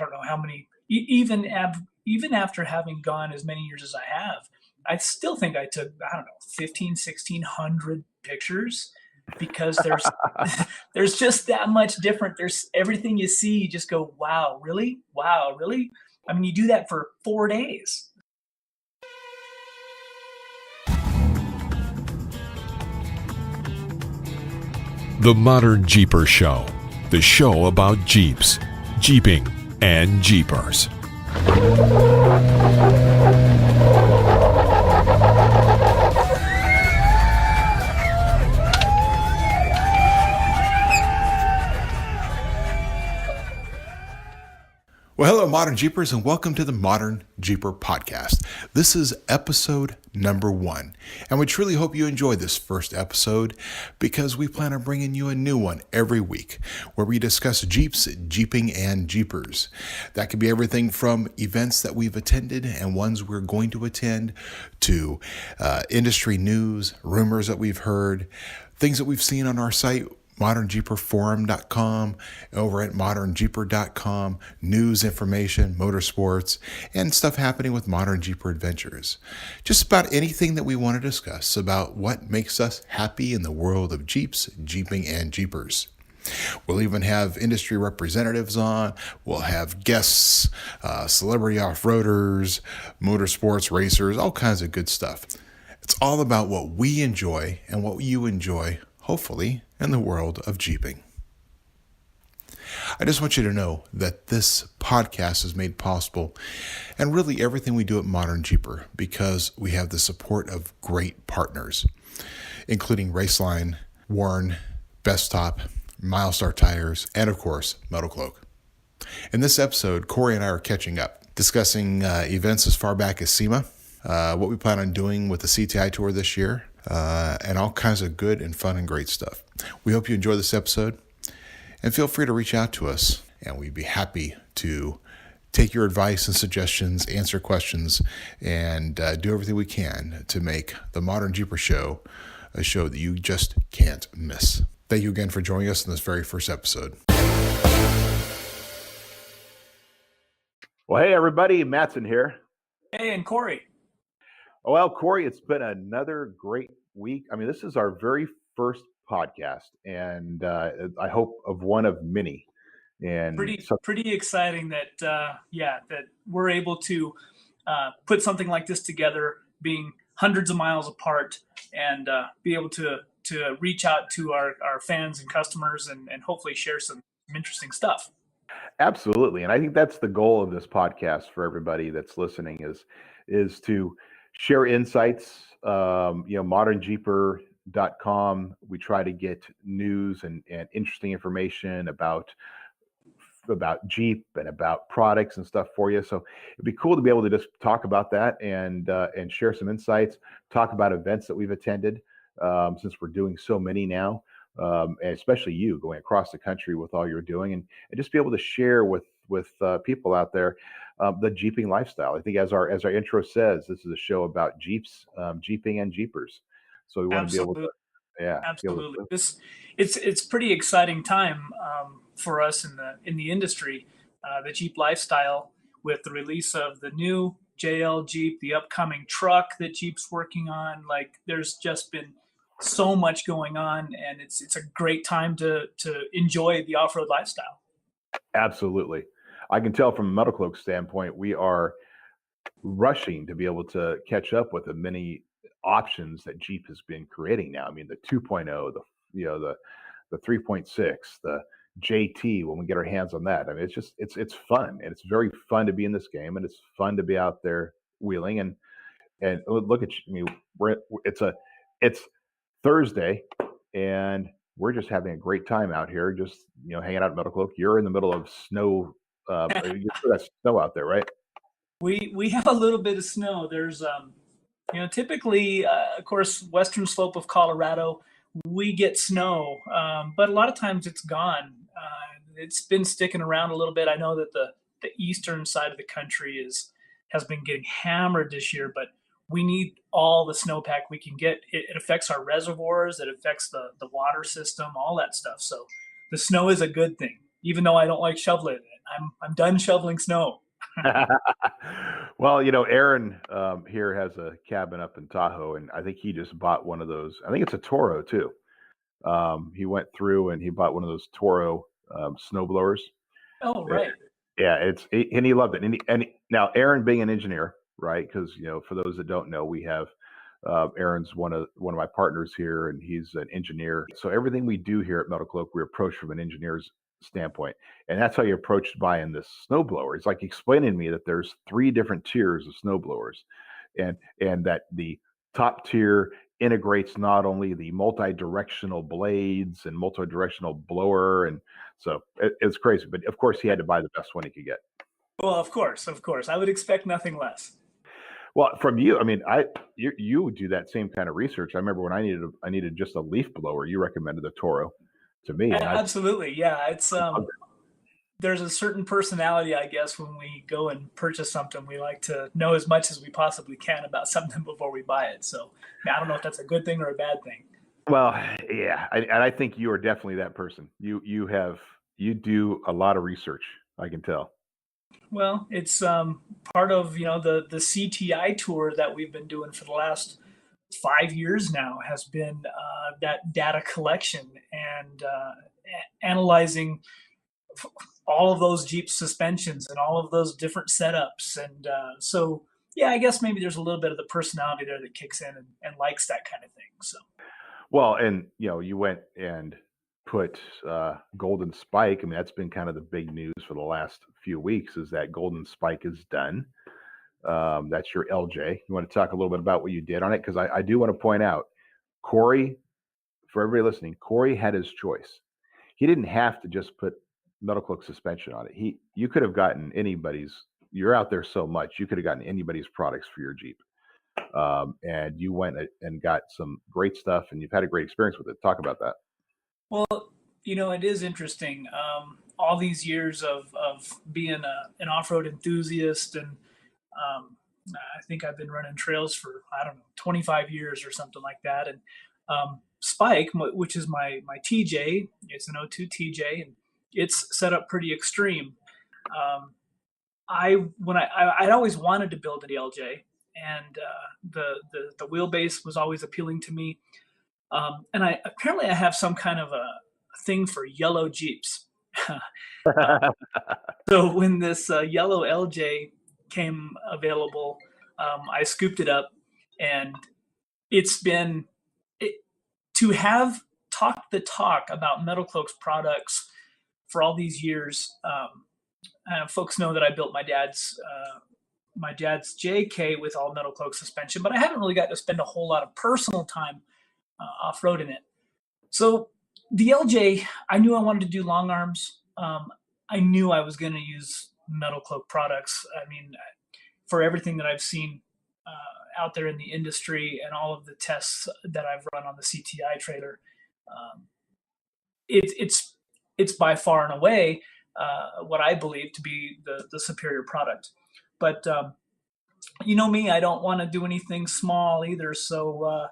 don't know how many, even after having gone as many years as I have, I still think I took, I don't know, 15, 1,600 pictures, because there's just that much different. There's everything you see, you just go, wow, really? Wow, really? I mean, you do that for 4 days. The ModernJeeper Show, the show about Jeeps, Jeeping, and Jeepers. Well, hello, Modern Jeepers, and welcome to the Modern Jeeper Podcast. This is episode number 1, and we truly hope you enjoyed this first episode, because we plan on bringing you a new one every week where we discuss Jeeps, Jeeping, and Jeepers. That could be everything from events that we've attended and ones we're going to attend to industry news, rumors that we've heard, things that we've seen on our site, ModernJeeperForum.com, over at ModernJeeper.com, news, information, motorsports, and stuff happening with ModernJeeper Adventures. Just about anything that we want to discuss about what makes us happy in the world of Jeeps, Jeeping, and Jeepers. We'll even have industry representatives on. We'll have guests, celebrity off-roaders, motorsports racers, all kinds of good stuff. It's all about what we enjoy and what you enjoy, hopefully, in the world of Jeeping. I just want you to know that this podcast is made possible, and really everything we do at Modern Jeeper, because we have the support of great partners, including Raceline, Warren, Bestop, Milestar Tires, and of course, Metal Cloak. In this episode, Corey and I are catching up, discussing events as far back as SEMA, what we plan on doing with the CTI Tour this year, and all kinds of good and fun and great stuff. We hope you enjoy this episode, and feel free to reach out to us, and we'd be happy to take your advice and suggestions, answer questions, and do everything we can to make the Modern Jeeper Show a show that you just can't miss. Thank you again for joining us in this very first episode. Well, hey, everybody. Matson here. Hey, and Corey. Well, Corey, it's been another great week. I mean, this is our very first podcast, and I hope of one of many. And pretty exciting that that we're able to put something like this together, being hundreds of miles apart, and be able to reach out to our fans and customers, and hopefully share some interesting stuff. Absolutely, and I think that's the goal of this podcast for everybody that's listening is to share insights. ModernJeeper.com. We try to get news and interesting information about Jeep and about products and stuff for you. So it'd be cool to be able to just talk about that and share some insights, talk about events that we've attended, since we're doing so many now, and especially you going across the country with all you're doing, and just be able to share with people out there the Jeeping lifestyle. I think as our intro says, this is a show about Jeeps, Jeeping, and Jeepers. So we want to be able to, absolutely. It's pretty exciting time for us in the industry, the Jeep lifestyle, with the release of the new JL Jeep, the upcoming truck that Jeep's working on. Like, there's just been so much going on, and it's a great time to enjoy the off-road lifestyle. Absolutely. I can tell from a Metal Cloak standpoint, we are rushing to be able to catch up with the many options that Jeep has been creating now. I mean, the 2.0, the 3.6, the JT, when we get our hands on that. I mean, it's fun, and it's very fun to be in this game, and it's fun to be out there wheeling and look at you. I mean, it's Thursday, and we're just having a great time out here, just hanging out at Metal Cloak. You're in the middle of snow. You got snow out there, right? We have a little bit of snow. There's typically, of course, western slope of Colorado, we get snow, but a lot of times it's gone. It's been sticking around a little bit. I know that the eastern side of the country has been getting hammered this year, but we need all the snowpack we can get. It affects our reservoirs. It affects the water system, all that stuff. So the snow is a good thing, even though I don't like shoveling it. I'm done shoveling snow. Well, Aaron here has a cabin up in Tahoe, and I think he just bought one of those. I think it's a Toro too. He went through and he bought one of those Toro snowblowers. Oh, right. Yeah, and he loved it. And now Aaron being an engineer, right? Because for those that don't know, we have Aaron's one of my partners here, and he's an engineer. So everything we do here at Metal Cloak, we approach from an engineer's standpoint, and that's how you approached buying this snowblower. It's like explaining to me that there's 3 different tiers of snowblowers, and that the top tier integrates not only the multi-directional blades and multi-directional blower, and so it's crazy. But of course, he had to buy the best one he could get. Well, of course, I would expect nothing less. Well, from you, I mean, you do that same kind of research. I remember when I needed just a leaf blower, you recommended the Toro to me. Absolutely, yeah. It's there's a certain personality, I guess, when we go and purchase something. We like to know as much as we possibly can about something before we buy it. So I don't know if that's a good thing or a bad thing. Well, yeah, and I think you are definitely that person. You do a lot of research, I can tell. Well, it's part of the CTI tour that we've been doing for the last 5 years now has been that data collection and analyzing all of those Jeep suspensions and all of those different setups. And so, yeah, I guess maybe there's a little bit of the personality there that kicks in and likes that kind of thing. So, well, and you went and put Golden Spike. I mean, that's been kind of the big news for the last few weeks, is that Golden Spike is done. That's your LJ. You want to talk a little bit about what you did on it? Because I do want to point out, Corey, for everybody listening, Corey had his choice. He didn't have to just put Metal Cloak suspension on it. You could have gotten anybody's. You're out there so much, you could have gotten anybody's products for your Jeep. And you went and got some great stuff, and you've had a great experience with it. Talk about that. Well, it is interesting. All these years of being an off-road enthusiast, and I think I've been running trails for, 25 years or something like that. And Spike, which is my TJ, it's an 02 TJ, and it's set up pretty extreme. I'd always wanted to build an LJ, and the wheelbase was always appealing to me. And I have some kind of a thing for yellow Jeeps. So when this yellow LJ came available, I scooped it up, and it's been to have talked the talk about Metal Cloak's products for all these years. Folks know that I built my dad's JK with all Metal Cloak suspension, but I haven't really got to spend a whole lot of personal time off-roading it. So the LJ, I knew I wanted to do long arms. I knew I was going to use Metal Cloak products. I mean, for everything that I've seen out there in the industry and all of the tests that I've run on the CTI trailer, it's by far and away what I believe to be the superior product. But me, I don't want to do anything small either. So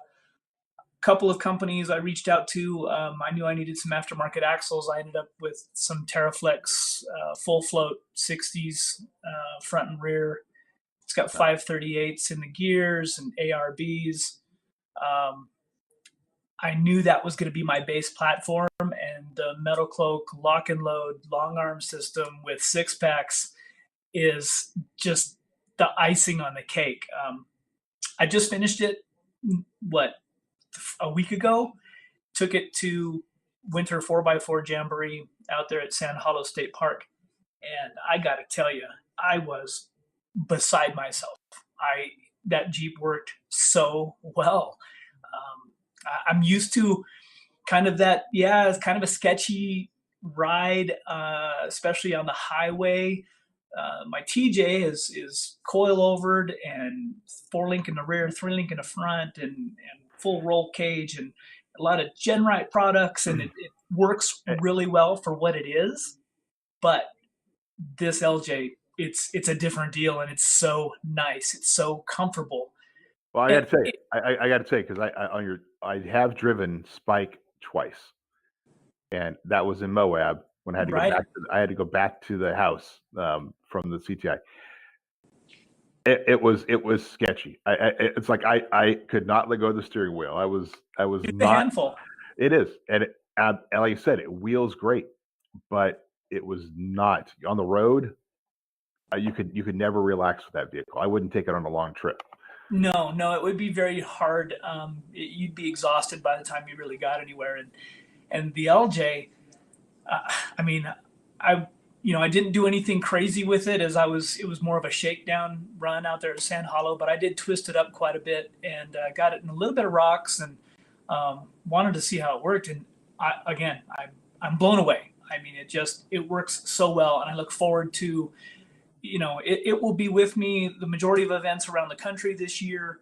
couple of companies I reached out to. I knew I needed some aftermarket axles. I ended up with some TerraFlex full float 60s front and rear. It's got 538s in the gears and ARBs. I knew that was going to be my base platform, and the Metal Cloak lock and load long arm system with 6-packs is just the icing on the cake. I just finished it, a week ago. Took it to winter 4x4 Jamboree out there at Sand Hollow State Park, and I got to tell you, I was beside myself. That Jeep worked so well. I'm used to kind of that, it's kind of a sketchy ride, especially on the highway. My TJ is coil-overed and 4-link in the rear, 3-link in the front, and full roll cage, and a lot of Genrite products, and it works really well for what it is. But this LJ, it's a different deal, and it's so nice. It's so comfortable. Well, I got to say, I got to say, because I have driven Spike twice, and that was in Moab, when I had to Right. go back to the house from the CTI. It was sketchy. It's like I could not let go of the steering wheel. I was It's a not. handful. It is, and like I said, it wheels great, but it was not on the road. You could never relax with that vehicle. I wouldn't take it on a long trip. No, it would be very hard. You'd be exhausted by the time you really got anywhere. And the LJ, I mean, I I didn't do anything crazy with it as it was more of a shakedown run out there at Sand Hollow, but I did twist it up quite a bit and got it in a little bit of rocks and wanted to see how it worked. And I'm blown away. I mean, it works so well, and I look forward to it will be with me the majority of events around the country this year.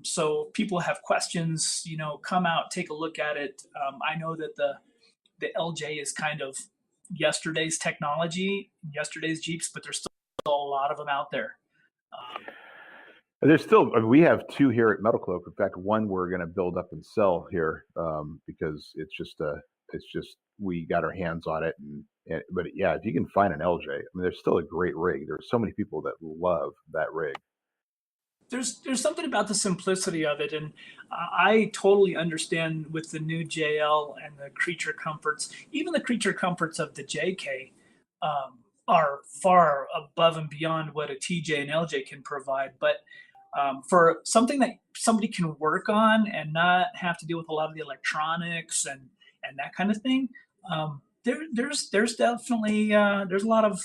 So people have questions, come out, take a look at it. I know that the LJ is kind of yesterday's technology, yesterday's Jeeps, but there's still a lot of them out there. There's still, I mean, we have two here at Metal Cloak. In fact, one we're going to build up and sell here because it's just we got our hands on it. But yeah, if you can find an LJ, I mean, there's still a great rig. There's so many people that love that rig. There's something about the simplicity of it, and I totally understand with the new JL and the creature comforts. Even the creature comforts of the JK are far above and beyond what a TJ and LJ can provide. But for something that somebody can work on and not have to deal with a lot of the electronics and that kind of thing, there's definitely there's a lot of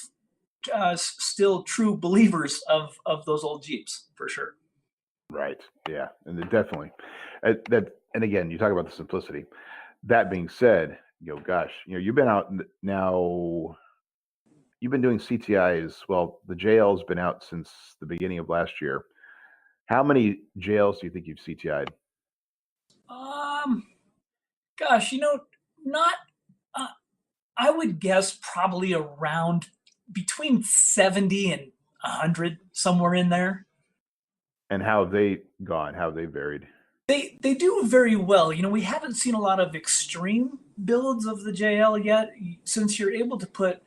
still true believers of those old Jeeps for sure. Right. Yeah. And definitely that. And again, you talk about the simplicity. That being said, gosh, you've been out now. You've been doing CTIs. Well, the JL's been out since the beginning of last year. How many JLs do you think you've CTI'd? Gosh, not. I would guess probably around between 70 and 100, somewhere in there. And how have they gone? How have they varied? They do very well. We haven't seen a lot of extreme builds of the JL yet. Since you're able to put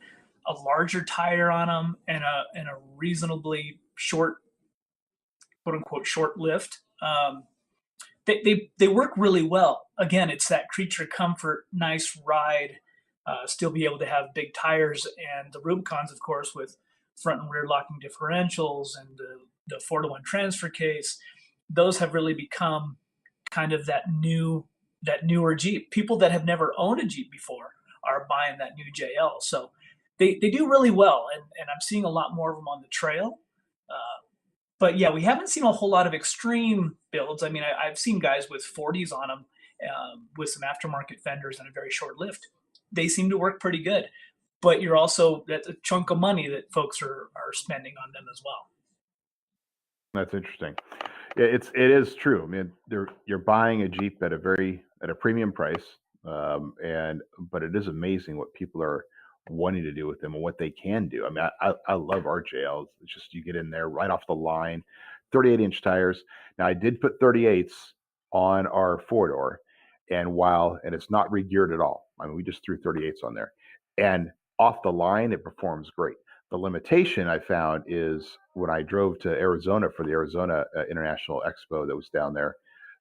a larger tire on them and a reasonably short, quote unquote, short lift, they work really well. Again, it's that creature comfort, nice ride. Still be able to have big tires, and the Rubicons, of course, with front and rear locking differentials and the 4-to-1 transfer case. Those have really become kind of that newer Jeep. People that have never owned a Jeep before are buying that new JL. So they do really well, and I'm seeing a lot more of them on the trail. But yeah, we haven't seen a whole lot of extreme builds. I mean, I've seen guys with 40s on them with some aftermarket fenders and a very short lift. They seem to work pretty good, but that's a chunk of money that folks are spending on them as well. That's interesting. Yeah, it is true. I mean, you're buying a Jeep at a premium price, but it is amazing what people are wanting to do with them and what they can do. I mean, I love our JLs. It's just you get in there right off the line, 38-inch tires. Now I did put 38s on our 4-door, and it's not re-geared at all. I mean, we just threw 38s on there, and off the line it performs great. The limitation I found is when I drove to Arizona for the Arizona International Expo that was down there,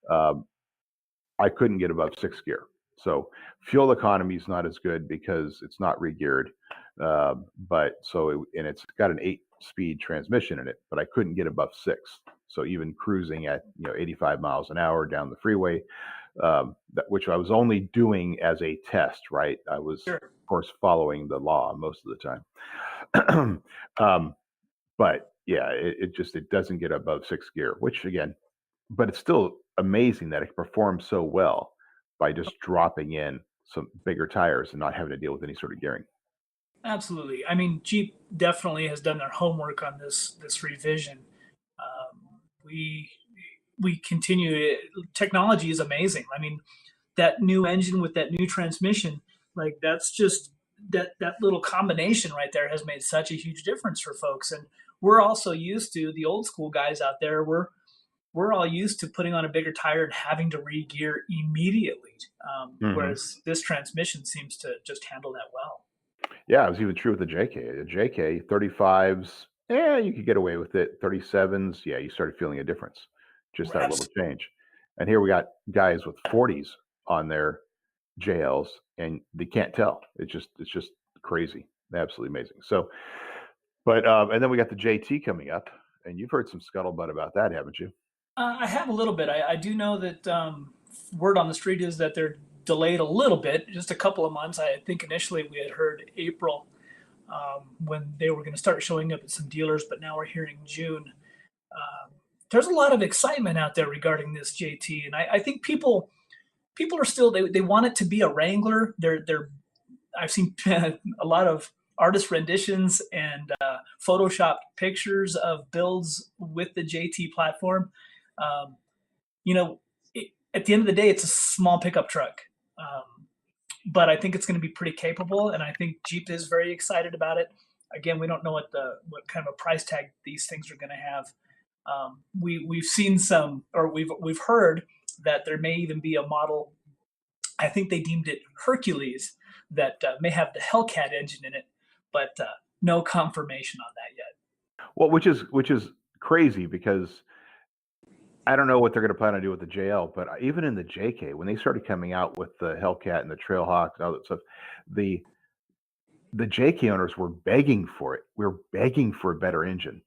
I couldn't get above 6th gear. So fuel economy is not as good because it's not re-geared, and it's got an 8-speed transmission in it, but I couldn't get above 6. So even cruising at 85 miles an hour down the freeway, which I was only doing as a test, right? I was, Sure. Of course, following the law most of the time. But yeah, it doesn't get above 6th gear, which again, but it's still amazing that it performs so well by just dropping in some bigger tires and not having to deal with any sort of gearing. Absolutely. I mean, Jeep definitely has done their homework on this revision. We continue. Technology is amazing. I mean, that new engine with that new transmission, like that's just that little combination right there has made such a huge difference for folks. And we're also used to, the old school guys out there, we're all used to putting on a bigger tire and having to re-gear immediately. Whereas this transmission seems to just handle that well. Yeah, it was even true with the JK. The JK 35s, yeah, you could get away with it. 37s, yeah, you started feeling a difference. Just that little change. And here we got guys with 40s on their JLs, and they can't tell. It's just crazy, absolutely amazing. So, but and then we got the JT coming up, and you've heard some scuttlebutt about that, haven't you? I have a little bit. I do know that word on the street is that they're delayed a little bit, just a couple of months. I think initially we had heard April when they were going to start showing up at some dealers, but now we're hearing June. There's a lot of excitement out there regarding this JT, and I think people are still they want it to be a Wrangler. I've seen a lot of artist renditions and photoshopped pictures of builds with the JT platform. You know, at the end of the day, it's a small pickup truck, but I think it's going to be pretty capable, and I think Jeep is very excited about it. Again, we don't know what kind of a price tag these things are going to have. We've seen some, or we've heard that there may even be a model. I think they deemed it Hercules that may have the Hellcat engine in it, but no confirmation on that yet. Well, which is crazy because I don't know what they're going to plan on doing with the JL, but even in the JK, when they started coming out with the Hellcat and the Trailhawk and all that stuff, the JK owners were begging for it. We were begging for a better engine,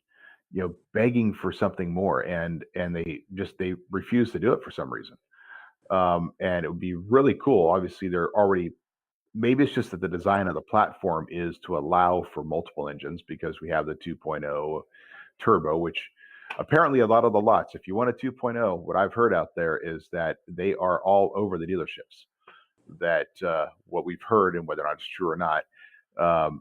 begging for something more, and they refused to do it for some reason. And it would be really cool. Obviously, they're already. Maybe it's just that the design of the platform is to allow for multiple engines because we have the 2.0 turbo, which apparently a lot of the lots, if you want a 2.0, what I've heard out there is that they are all over the dealerships. That what we've heard, and whether or not it's true or not,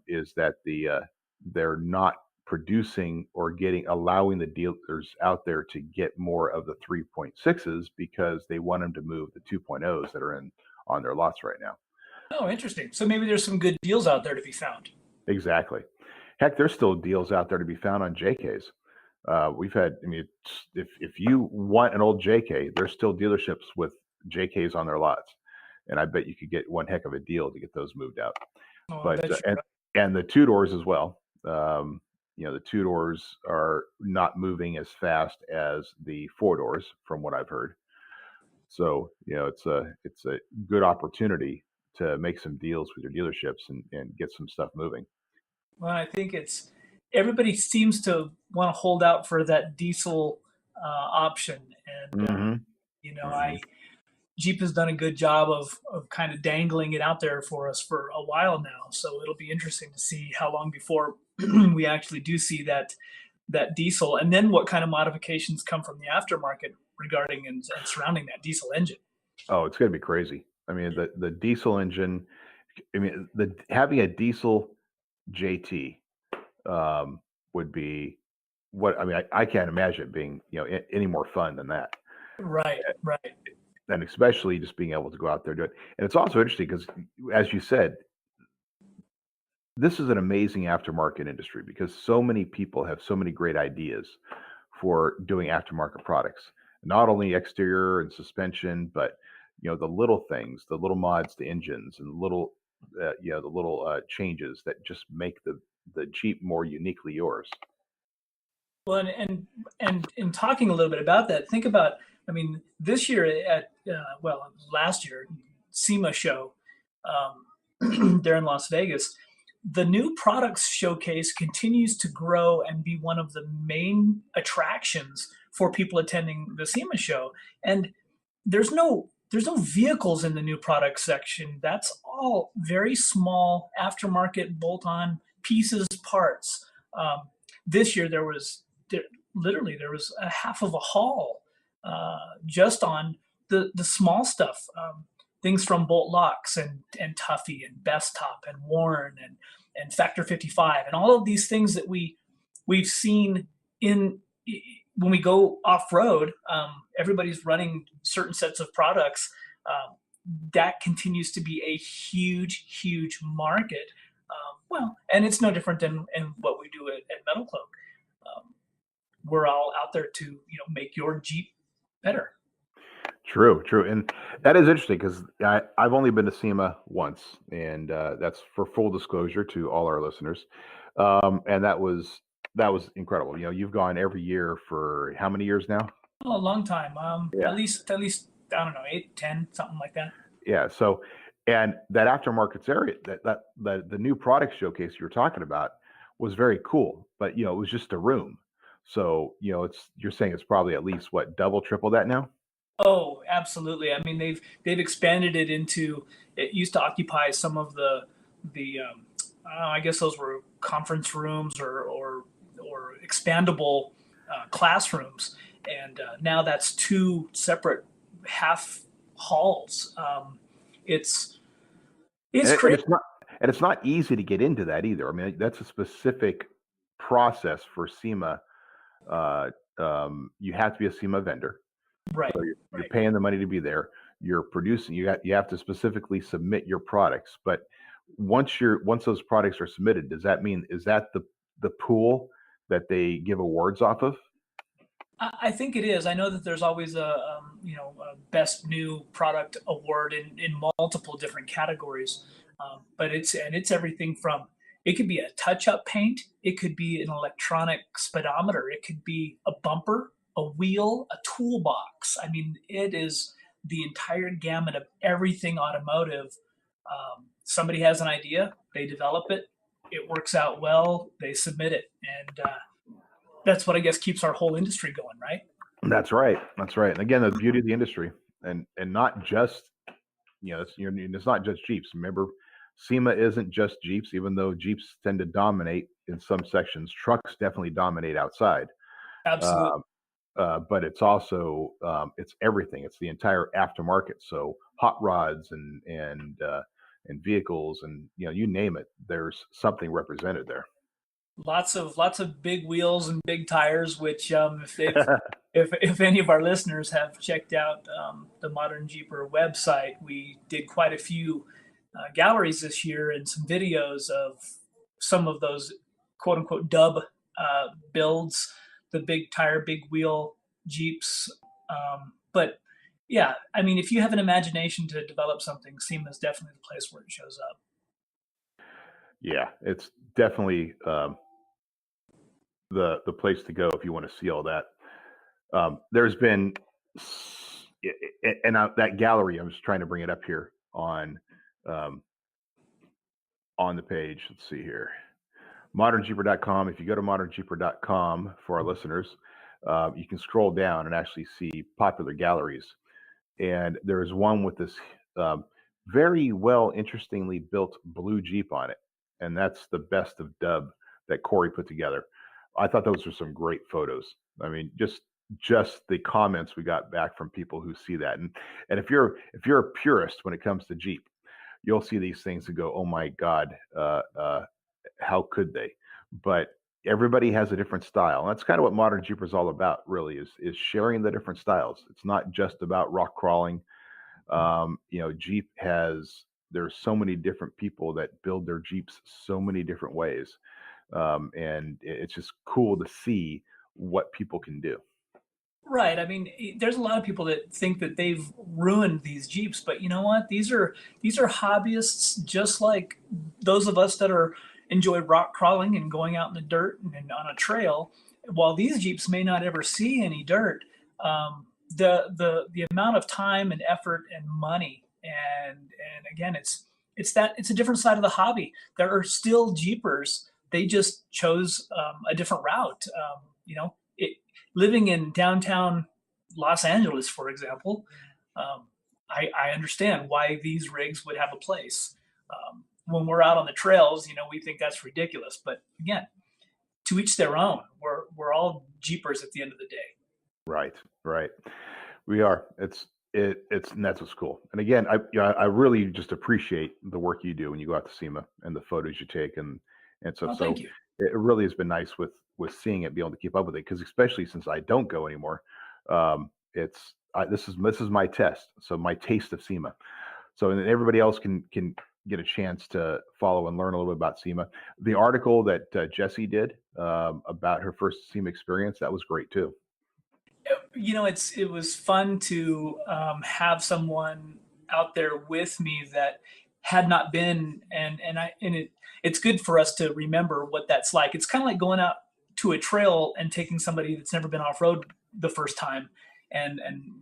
is that they're not producing or allowing the dealers out there to get more of the 3.6s because they want them to move the 2.0s that are on their lots right now. Oh, interesting. So maybe there's some good deals out there to be found. Exactly. Heck, there's still deals out there to be found on JKs. We've had, if you want an old JK, there's still dealerships with JKs on their lots. And I bet you could get one heck of a deal to get those moved out. Oh, but and the two doors as well. The two doors are not moving as fast as the four doors, from what I've heard. So it's a good opportunity to make some deals with your dealerships and get some stuff moving. Well, I think everybody seems to want to hold out for that diesel option, and Jeep has done a good job of kind of dangling it out there for us for a while now. So it'll be interesting to see how long before we actually do see that diesel, and then what kind of modifications come from the aftermarket regarding and surrounding that diesel engine. Oh, it's going to be crazy. I mean, the diesel engine. I mean, having a diesel JT would be what I mean. I can't imagine it being any more fun than that. Right. And especially just being able to go out there and do it. And it's also interesting because, as you said, this is an amazing aftermarket industry because so many people have so many great ideas for doing aftermarket products. Not only exterior and suspension, but the little things, the little mods to engines, and the little changes that just make the Jeep more uniquely yours. Well, and in talking a little bit about that, think about, this year at last year, SEMA show there in Las Vegas, the new products showcase continues to grow and be one of the main attractions for people attending the SEMA show. And there's no vehicles in the new products section. That's all very small aftermarket bolt-on pieces, parts. This year there was a half of a hall just on the small stuff, things from Bolt Locks and Tuffy and Best Top and Warren and Factor 55 and all of these things that we've seen when we go off-road. Everybody's running certain sets of products. That continues to be a huge market. And it's no different than what we do at Metal Cloak. We're all out there to make your Jeep better. True, true. And that is interesting because I've only been to SEMA once, and that's for full disclosure to all our listeners. And that was incredible. You know, you've gone every year for how many years now? Oh, a long time. Yeah. At least I don't know, 8, 10, something like that. Yeah. So, and that aftermarkets area, that the new product showcase you were talking about was very cool, but you know, it was just a room. So, you know, you're saying it's probably at least what, double, triple that now? Oh, absolutely. I mean, they've expanded it into. It used to occupy some of the I guess those were conference rooms or expandable classrooms, and now that's two separate half halls. It's it's And crazy. it's not easy to get into that either. I mean, that's a specific process for SEMA. You have to be a SEMA vendor. Right, So you're right. paying the money to be there. You're producing. You have to specifically submit your products. But once those products are submitted, does that mean is that the pool that they give awards off of? I think it is. I know that there's always a best new product award in multiple different categories, but it's everything from it could be a touch-up paint, it could be an electronic speedometer, it could be a bumper, a wheel, a toolbox. I mean, it is the entire gamut of everything automotive. Somebody has an idea, they develop it, it works out well, they submit it, and that's what I guess keeps our whole industry going, right? That's right. That's right. And again, the beauty of the industry, and not just it's not just Jeeps. Remember, SEMA isn't just Jeeps, even though Jeeps tend to dominate in some sections. Trucks definitely dominate outside. Absolutely. Uh, but it's also it's everything. It's the entire aftermarket. So hot rods and vehicles and you name it. There's something represented there. Lots of big wheels and big tires. Which if any of our listeners have checked out the Modern Jeeper website, we did quite a few galleries this year and some videos of some of those quote unquote dub builds, the big tire, big wheel Jeeps. But yeah, I mean, if you have an imagination to develop something, SEMA is definitely the place where it shows up. Yeah, it's definitely the place to go if you want to see all that. There's been, and that gallery, I'm just trying to bring it up here on the page. Let's see here, ModernJeeper.com. If you go to ModernJeeper.com for our listeners, you can scroll down and actually see popular galleries. And there is one with this very well, interestingly built blue Jeep on it, and that's the best of dub that Corey put together. I thought those were some great photos. I mean, just the comments we got back from people who see that, and if you're a purist when it comes to Jeep, you'll see these things and go, "Oh my God, how could they?" But everybody has a different style, and that's kind of what Modern Jeeper is all about. Really, is sharing the different styles. It's not just about rock crawling. Jeep there's so many different people that build their Jeeps so many different ways. And it's just cool to see what people can do. Right. I mean, there's a lot of people that think that they've ruined these Jeeps, but you know what? These are hobbyists, just like those of us that enjoy rock crawling and going out in the dirt and on a trail. While these Jeeps may not ever see any dirt, the amount of time and effort and money and again, it's a different side of the hobby. There are still Jeepers. They just chose a different route. Living in downtown Los Angeles, for example, I understand why these rigs would have a place. When we're out on the trails, we think that's ridiculous. But again, to each their own. We're all Jeepers at the end of the day. Right, right. We are. It's and that's what's cool. And again, I really just appreciate the work you do when you go out to SEMA and the photos you take and stuff. Oh, thank you. It really has been nice with seeing it, be able to keep up with it, because especially since I don't go anymore, this is my test, so my taste of SEMA. So and everybody else can get a chance to follow and learn a little bit about SEMA. The article that Jessie did about her first SEMA experience, that was great too. it was fun to have someone out there with me that had not been, it's good for us to remember what that's like. It's kind of like going out to a trail and taking somebody that's never been off road the first time, and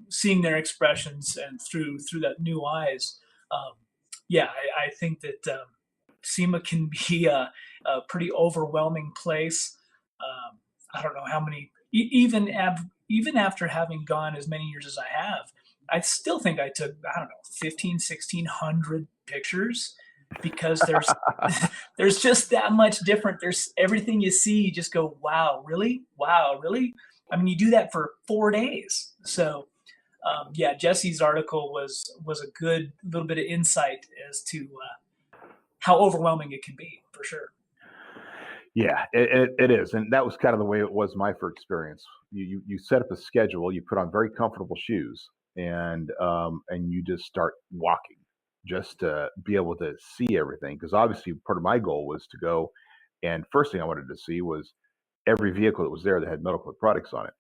seeing their expressions and through that new eyes. I think that SEMA can be a pretty overwhelming place. I don't know how many, even after having gone as many years as I have, I still think I took, I don't know, 15, 1,600 pictures, because there's just that much different. There's everything you see, you just go, wow, really? Wow, really? I mean, you do that for 4 days. So Jesse's article was a good little bit of insight as to how overwhelming it can be, for sure. Yeah, it is. And that was kind of the way it was my first experience. You set up a schedule, you put on very comfortable shoes, and you just start walking just to be able to see everything. Because obviously part of my goal was to go, and first thing I wanted to see was every vehicle that was there that had medical products on it.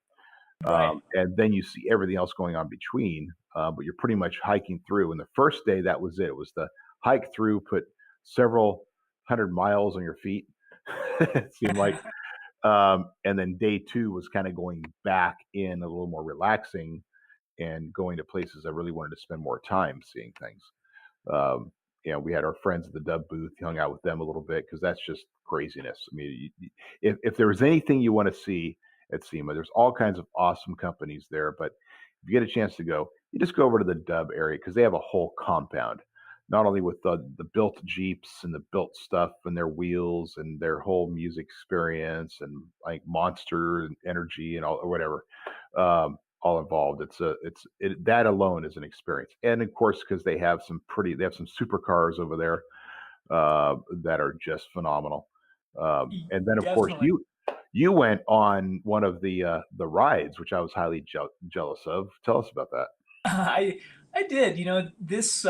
Right. And then you see everything else going on between, but you're pretty much hiking through. And the first day, that was it. It was the hike through, put several 100 miles on your feet. It seemed like. And then day 2 was kind of going back in a little more relaxing and going to places I really wanted to spend more time seeing things. We had our friends at the Dub booth, hung out with them a little bit, because that's just craziness. I mean, if there was anything you want to see at SEMA, there's all kinds of awesome companies there. But if you get a chance to go, you just go over to the Dub area, because they have a whole compound, not only with the built Jeeps and the built stuff and their wheels and their whole music experience, and like Monster and Energy and all, or whatever, all involved. That alone is an experience. And of course, because they have some supercars over there that are just phenomenal. And then of Definitely. course you went on one of the rides, which I was highly jealous of. Tell us about that. I did. This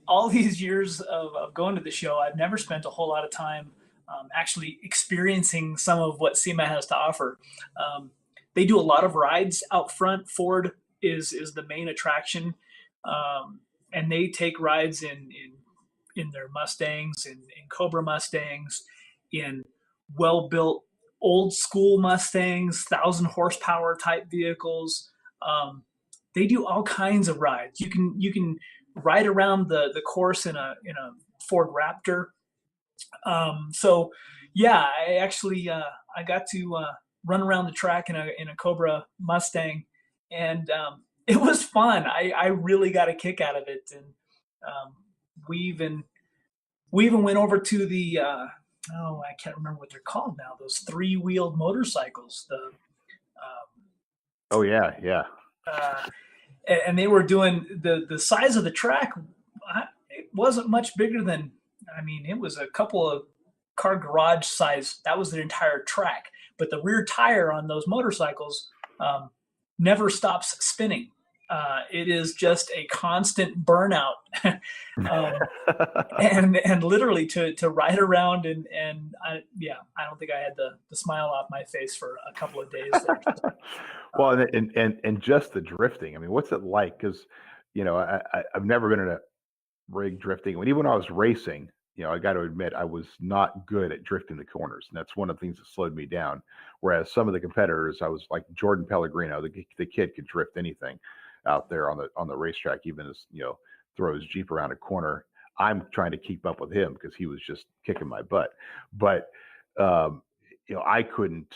all these years of going to the show, I've never spent a whole lot of time actually experiencing some of what SEMA has to offer. They do a lot of rides out front. Ford is the main attraction, and they take rides in their Mustangs, in Cobra Mustangs, in well-built old school Mustangs, 1,000 horsepower type vehicles. They do all kinds of rides. You can ride around the course in a Ford Raptor. I actually I got to run around the track in a Cobra Mustang, and it was fun. I really got a kick out of it, and we even went over to the I can't remember what they're called now. Those 3-wheeled motorcycles. Oh yeah. And they were doing the size of the track. It wasn't much bigger than, it was a couple of car garage size. That was the entire track. But the rear tire on those motorcycles never stops spinning. It is just a constant burnout. And literally to ride around and I don't think I had the smile off my face for a couple of days there. Well, and just the drifting. I mean, what's it like? Because I've never been in a rig drifting. Even when I was racing, I got to admit I was not good at drifting the corners, and that's one of the things that slowed me down. Whereas some of the competitors, I was like Jordan Pellegrino, the kid could drift anything out there on the racetrack, even as throw his Jeep around a corner. I'm trying to keep up with him because he was just kicking my butt. But I couldn't.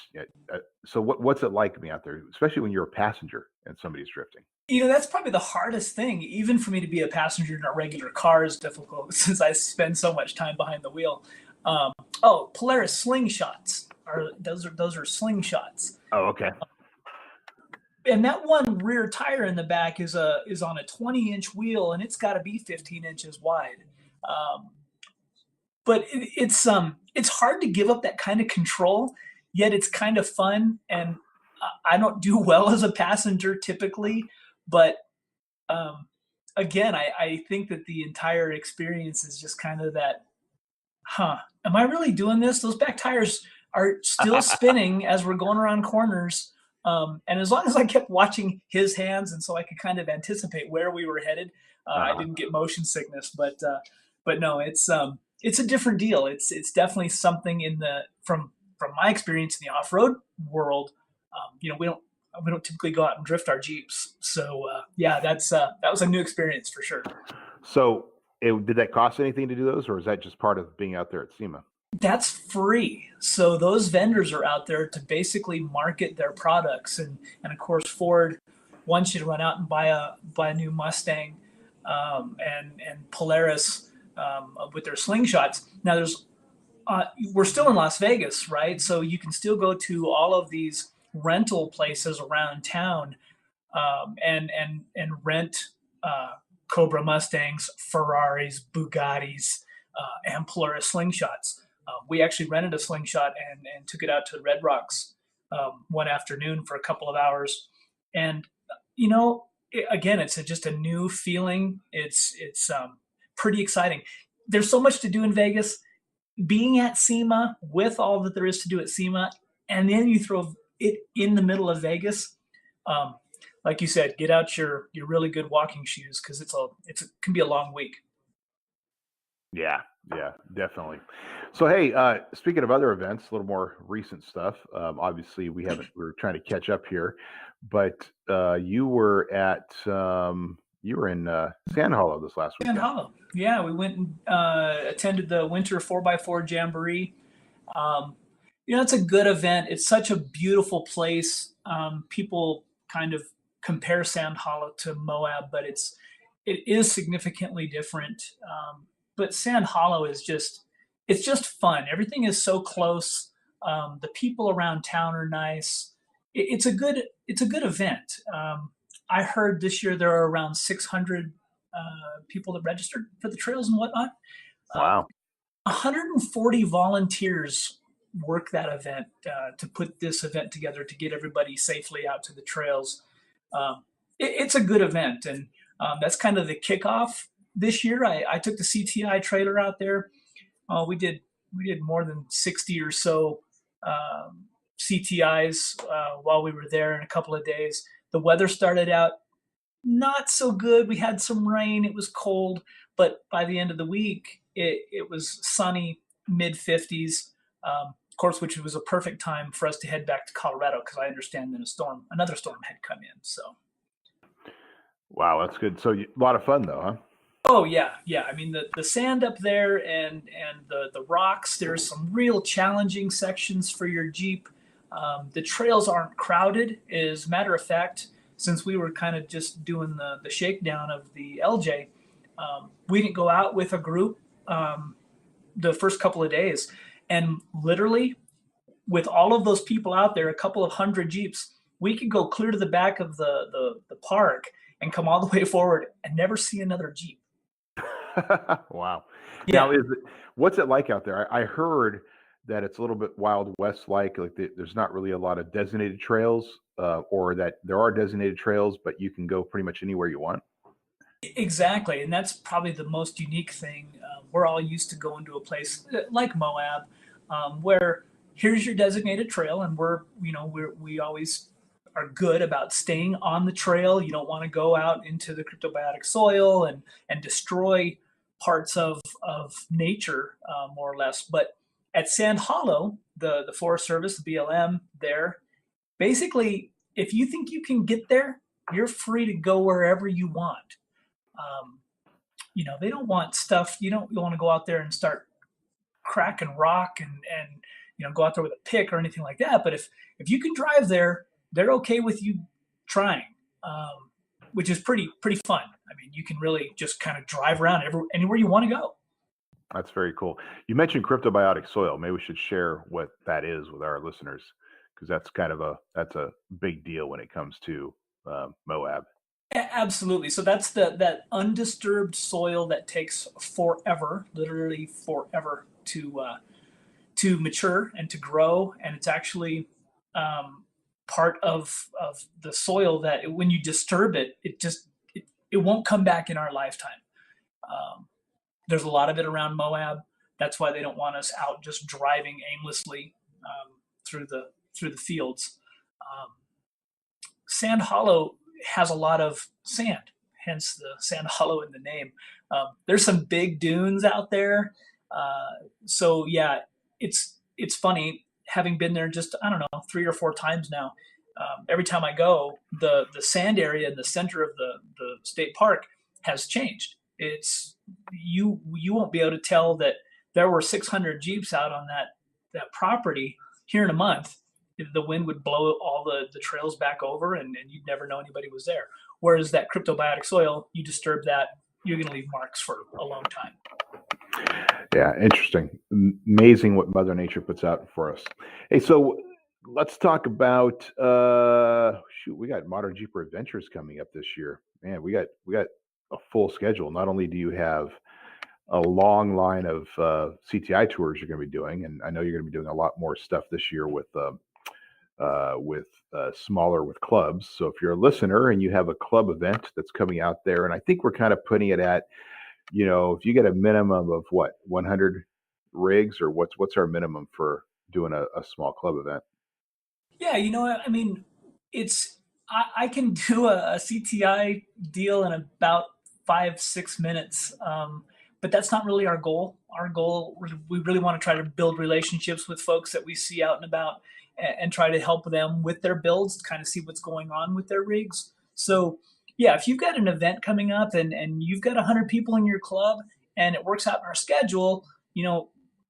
So what's it like being out there, especially when you're a passenger and somebody's drifting? That's probably the hardest thing. Even for me to be a passenger in a regular car is difficult, since I spend so much time behind the wheel. Polaris Slingshots those are Slingshots. Oh, okay. And that one rear tire in the back is on a 20-inch wheel, and it's got to be 15 inches wide. But it's hard to give up that kind of control, yet it's kind of fun. And I don't do well as a passenger typically, but again, I think that the entire experience is just kind of that, am I really doing this? Those back tires are still spinning as we're going around corners. And as long as I kept watching his hands, and so I could kind of anticipate where we were headed, I didn't get motion sickness. But no, it's a different deal. It's definitely something from my experience in the off-road world. We don't typically go out and drift our Jeeps. So yeah, that was a new experience for sure. So did that cost anything to do those, or is that just part of being out there at SEMA? That's free. So those vendors are out there to basically market their products, and of course Ford wants you to run out and buy a new Mustang, and Polaris with their Slingshots. Now we're still in Las Vegas, right? So you can still go to all of these rental places around town, and rent Cobra Mustangs, Ferraris, Bugattis, and Polaris Slingshots. We actually rented a Slingshot and took it out to Red Rocks one afternoon for a couple of hours. And, again, it's just a new feeling. It's pretty exciting. There's so much to do in Vegas. Being at SEMA with all that there is to do at SEMA, and then you throw it in the middle of Vegas. Like you said, get out your really good walking shoes, because it can be a long week. Yeah, definitely. So, hey, speaking of other events, a little more recent stuff. Obviously, we're trying to catch up here, but you were in Sand Hollow this last weekend. Sand Hollow, yeah, we went and attended the Winter 4x4 Jamboree. It's a good event. It's such a beautiful place. People kind of compare Sand Hollow to Moab, but it is significantly different. But Sand Hollow is it's just fun. Everything is so close. The people around town are nice. It's a good event. I heard this year there are around 600 people that registered for the trails and whatnot. Wow. 140 volunteers work that event to put this event together to get everybody safely out to the trails. It's a good event, and that's kind of the kickoff. This year, I took the CTI trailer out there. We did more than 60 or so CTIs while we were there in a couple of days. The weather started out not so good. We had some rain. It was cold, but by the end of the week, it was sunny, mid 50s. Of course, which was a perfect time for us to head back to Colorado, because I understand that another storm had come in. So. Wow, that's good. So a lot of fun, though, huh? Oh yeah. I mean, the sand up there and the rocks. There's some real challenging sections for your Jeep. The trails aren't crowded. As a matter of fact, since we were kind of just doing the shakedown of the LJ, we didn't go out with a group the first couple of days, and literally, with all of those people out there, a couple of hundred Jeeps, we could go clear to the back of the park and come all the way forward and never see another Jeep. Wow. Yeah. Now, what's it like out there? I heard that it's a little bit Wild West like there's not really a lot of designated trails, or that there are designated trails, but you can go pretty much anywhere you want. Exactly, and that's probably the most unique thing. We're all used to going to a place like Moab, where here's your designated trail, and we always are good about staying on the trail. You don't want to go out into the cryptobiotic soil and destroy parts of nature, more or less. But at Sand Hollow, the Forest Service, the BLM there, basically, if you think you can get there, you're free to go wherever you want. They don't want stuff. You don't want to go out there and start cracking rock and go out there with a pick or anything like that. But if you can drive there, they're okay with you trying, which is pretty fun. I mean, you can really just kind of drive around anywhere you want to go. That's very cool. You mentioned cryptobiotic soil. Maybe we should share what that is with our listeners, because that's a big deal when it comes to Moab. Absolutely. So that's that undisturbed soil that takes forever, literally forever, to mature and to grow, and it's actually part of the soil that when you disturb it, it won't come back in our lifetime. There's a lot of it around Moab. That's why they don't want us out just driving aimlessly through the fields. Sand Hollow has a lot of sand, hence the Sand Hollow in the name. There's some big dunes out there. So yeah, it's funny having been there just, I don't know, 3 or 4 times now. Every time I go, the sand area in the center of the state park has changed. It's you won't be able to tell that there were 600 Jeeps out on that property here in a month. The wind would blow all the trails back over, and you'd never know anybody was there. Whereas that cryptobiotic soil, you disturb that, you're going to leave marks for a long time. Yeah, interesting. Amazing what Mother Nature puts out for us. Hey, so let's talk about we got Modern Jeeper Adventures coming up this year. Man, we got a full schedule. Not only do you have a long line of CTI tours you're going to be doing, and I know you're going to be doing a lot more stuff this year with smaller with clubs. So if you're a listener and you have a club event that's coming out there, and I think we're kind of putting it at, if you get a minimum of 100 rigs, or what's our minimum for doing a small club event? Yeah, I mean, I can do a CTI deal in about 5-6 minutes. But that's not really our goal. Our goal, we really want to try to build relationships with folks that we see out and about, and try to help them with their builds, to kind of see what's going on with their rigs. So yeah, if you've got an event coming up and you've got 100 people in your club and it works out in our schedule,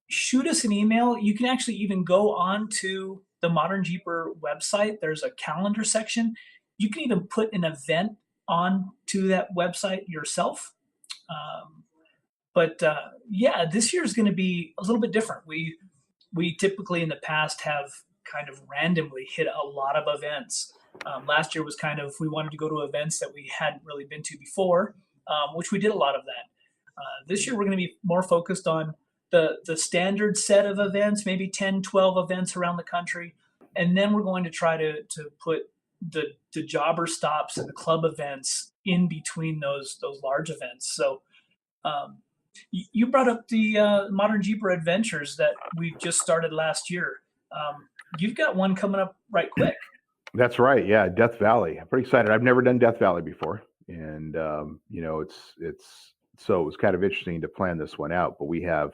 shoot us an email. You can actually even go on to the Modern Jeeper website. There's a calendar section. You can even put an event on to that website yourself. But yeah, this year is going to be a little bit different. We typically in the past have kind of randomly hit a lot of events. Last year was kind of, we wanted to go to events that we hadn't really been to before, which we did a lot of that. This year we're going to be more focused on the standard set of events, maybe 10, 12 events around the country. And then we're going to try to put the jobber stops and the club events in between those large events. So you brought up the ModernJeeper Adventures that we just started last year. You've got one coming up right quick. That's right. Yeah, Death Valley. I'm pretty excited. I've never done Death Valley before, and so it was kind of interesting to plan this one out. But we have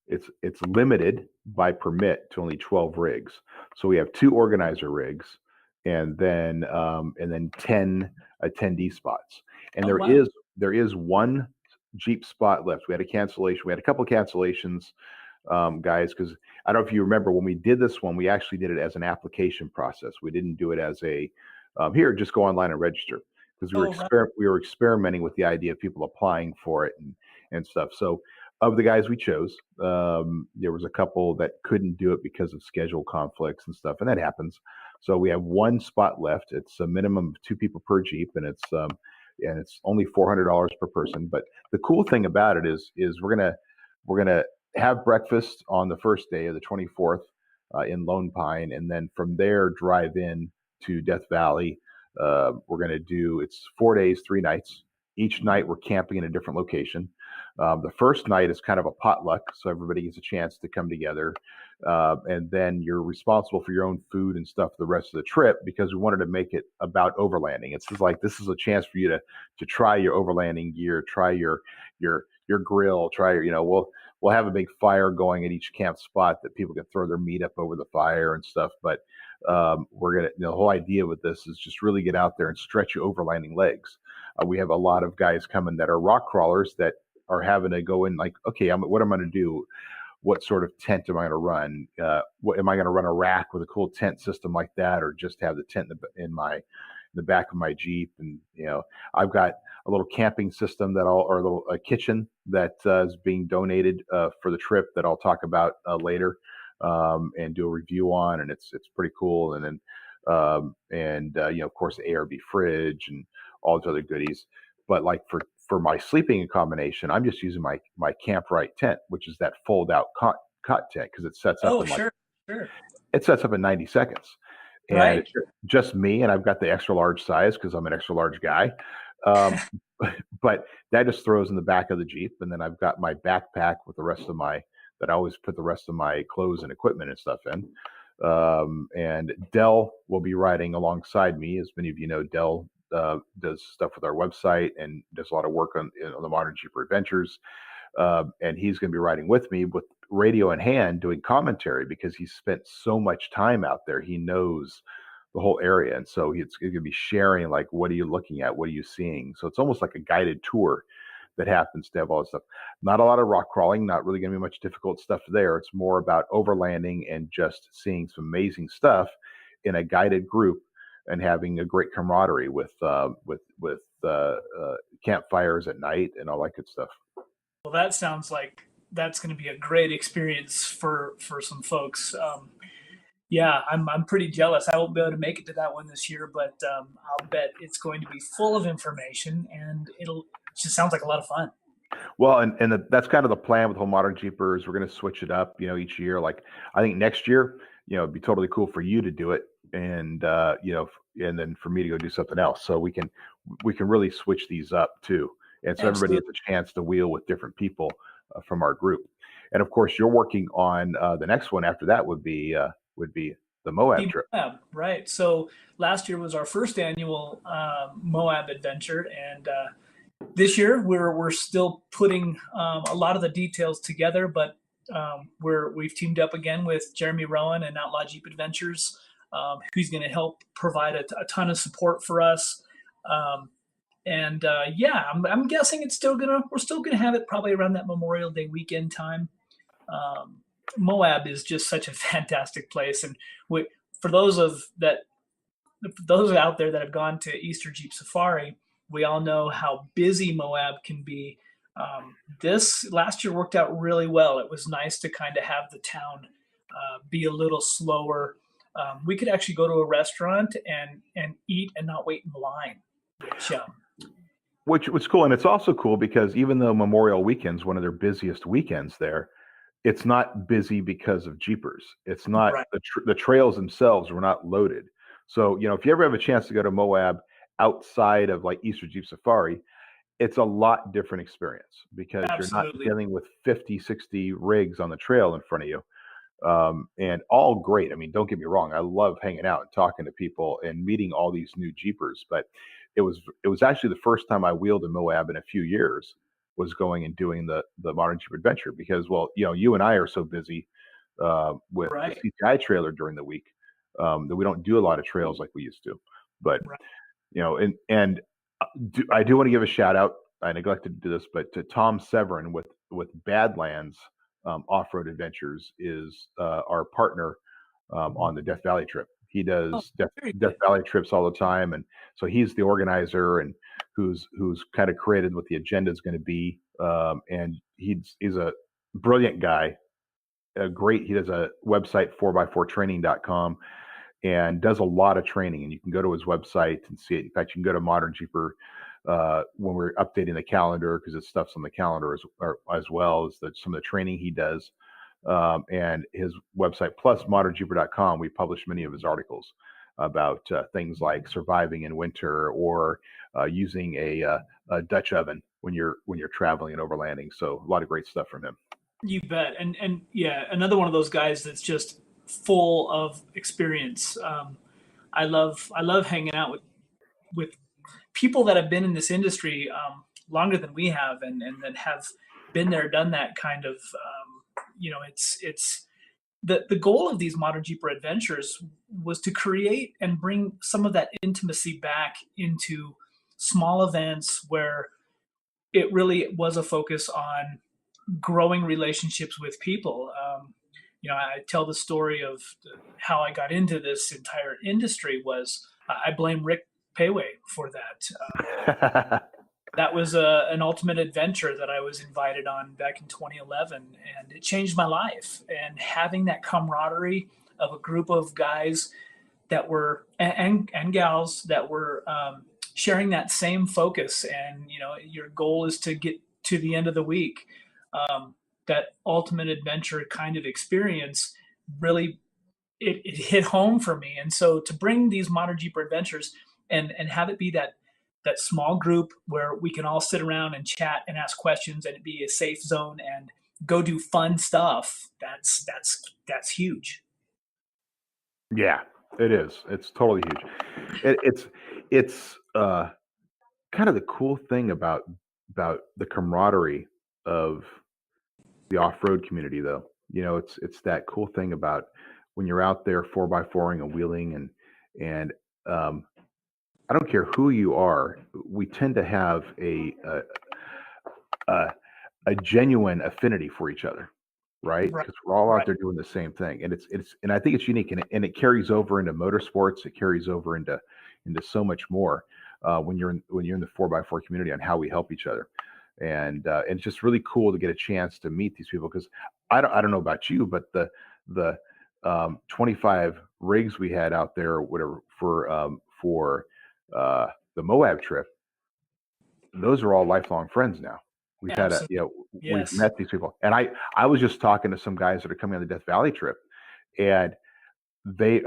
it's limited by permit to only 12 rigs. So we have 2 organizer rigs, and then 10 attendee spots. And there is one Jeep spot left. We had a cancellation. We had a couple of cancellations, guys, because I don't know if you remember when we did this one, we actually did it as an application process. We didn't do it as a here, just go online and register, because we were experimenting with the idea of people applying for it and stuff. So of the guys we chose, there was a couple that couldn't do it because of schedule conflicts and stuff, and that happens. So we have 1 spot left. It's a minimum of 2 people per Jeep, and it's only $400 per person. But the cool thing about it is we're gonna have breakfast on the first day of the 24th in Lone Pine, and then from there drive in to Death Valley. We're gonna do, it's 4 days, 3 nights. Each night we're camping in a different location. The first night is kind of a potluck, so everybody gets a chance to come together, and then you're responsible for your own food and stuff the rest of the trip, because we wanted to make it about overlanding. It's just like, this is a chance for you to try your overlanding gear, try your grill, try your, we'll have a big fire going at each camp spot that people can throw their meat up over the fire and stuff. But we're gonna, the whole idea with this is just really get out there and stretch your overlanding legs. We have a lot of guys coming that are rock crawlers that are having to go in like, okay, what am I going to do? What sort of tent am I going to run? What am I going to run a rack with a cool tent system like that, or just have the tent in the back of my Jeep? And I've got a little camping system or a kitchen that is being donated for the trip that I'll talk about later and do a review on, and it's pretty cool. And then of course the ARB fridge and all those other goodies. But like for my sleeping accommodation, I'm just using my Camp Right tent, which is that fold out cot tent, because it sets up. Sure. It sets up in 90 seconds. And right. It's just me, and I've got the extra large size because I'm an extra large guy. But that just throws in the back of the Jeep, and then I've got my backpack with the rest of that I always put the rest of my clothes and equipment and stuff in. And Dell will be riding alongside me. As many of you know, Dell does stuff with our website and does a lot of work on the Modern Jeeper Adventures. And he's going to be riding with me with radio in hand doing commentary because he's spent so much time out there. He knows the whole area. And so he's going to be sharing, like, what are you looking at? What are you seeing? So it's almost like a guided tour that happens to have all this stuff. Not a lot of rock crawling, not really going to be much difficult stuff there. It's more about overlanding and just seeing some amazing stuff in a guided group and having a great camaraderie with campfires at night and all that good stuff. Well, that sounds like that's going to be a great experience for some folks. Yeah, I'm pretty jealous. I won't be able to make it to that one this year, but I'll bet it's going to be full of information, and it just sounds like a lot of fun. Well, and that's kind of the plan with whole Modern Jeepers. We're going to switch it up, each year. Like, I think next year, it'd be totally cool for you to do it, and and then for me to go do something else. So we can really switch these up too, and so everybody has a chance to wheel with different people from our group. And of course, you're working on the next one after that would be the Moab trip. Moab, right. So last year was our first annual Moab Adventure, and this year we're still putting a lot of the details together, but we've teamed up again with Jeremy Rowan and Outlaw Jeep Adventures, who's going to help provide a ton of support for us. Yeah, I'm guessing we're still gonna have it probably around that Memorial Day weekend time. Moab is just such a fantastic place, and for those out there that have gone to Easter Jeep Safari, we all know how busy Moab can be. This last year worked out really well. It was nice to kind of have the town be a little slower. We could actually go to a restaurant and eat and not wait in line, which was cool. And it's also cool because even though Memorial Weekend's one of their busiest weekends there, it's not busy because of Jeepers. It's not right. The trails themselves were not loaded. So, if you ever have a chance to go to Moab outside of like Easter Jeep Safari, it's a lot different experience because Absolutely. You're not dealing with 50, 60 rigs on the trail in front of you. And all great. I mean, don't get me wrong. I love hanging out and talking to people and meeting all these new Jeepers, but it was actually the first time I wheeled in Moab in a few years was going and doing the Modern Jeeper Adventure because, well, you and I are so busy with right. the CTI trailer during the week that we don't do a lot of trails like we used to. But, right. I do want to give a shout out. I neglected to do this, but to Tom Severin with Badlands Off-Road Adventures is our partner on the Death Valley trip. He does Death Valley trips all the time, and so he's the organizer and who's kind of created what the agenda is going to be. And he's a brilliant guy, he does a website 4x4training.com and does a lot of training. And you can go to his website and see it. In fact, you can go to Modern Jeeper when we're updating the calendar because it's stuff's on the calendar as well as some of the training he does. And his website plus ModernJeeper.com, we publish many of his articles about things like surviving in winter or using a Dutch oven when you're traveling and overlanding. So a lot of great stuff from him. You bet. And yeah, another one of those guys that's just full of experience. I love hanging out with people that have been in this industry longer than we have and that have been there, done that kind of. It's the goal of these Modern Jeeper Adventures was to create and bring some of that intimacy back into small events where it really was a focus on growing relationships with people. I tell the story of how I got into this entire industry was I blame Rick Payway for that. That was an ultimate adventure that I was invited on back in 2011, and it changed my life. And having that camaraderie of a group of guys that were and gals that were sharing that same focus, and your goal is to get to the end of the week. That ultimate adventure kind of experience really it hit home for me. And so to bring these Modern Jeeper Adventures and have it be that small group where we can all sit around and chat and ask questions and it be a safe zone and go do fun stuff. That's huge. Yeah, it is. It's totally huge. It's kind of the cool thing about the camaraderie of the off-road community, though. It's that cool thing about when you're out there 4x4ing and wheeling, and um, I don't care who you are, we tend to have a, a genuine affinity for each other, right? Right. Because we're all out Right. there doing the same thing, and and I think it's unique, and it carries over into motorsports. It carries over into so much more when you're in the 4x4 community on how we help each other, and it's just really cool to get a chance to meet these people, because I don't know about you, but the 25 rigs we had out there, whatever, for the Moab trip, those are all lifelong friends now. We've had Absolutely. we've Yes. met these people, and I was just talking to some guys that are coming on the Death Valley trip, and they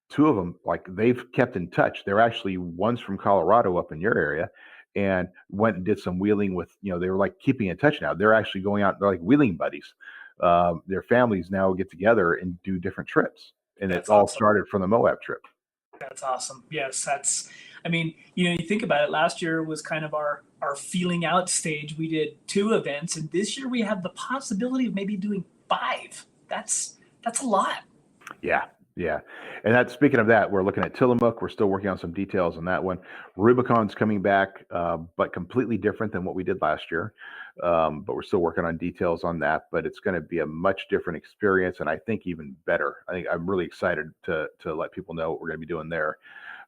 two of them, like, they've kept in touch. They're actually, one's from Colorado up in your area, and went and did some wheeling with, they were like keeping in touch now. They're actually going out, they're like wheeling buddies. Their families now get together and do different trips, and it That's all awesome. started from the Moab trip. That's awesome. Yes, I mean, you think about it, last year was kind of our feeling out stage. We did 2 events, and this year we have the possibility of maybe doing 5. That's a lot. Yeah, yeah. And that, speaking of that, we're looking at Tillamook. We're still working on some details on that one. Rubicon's coming back, but completely different than what we did last year. But we're still working on details on that. But it's going to be a much different experience, and I think even better. I'm really excited to let people know what we're going to be doing there.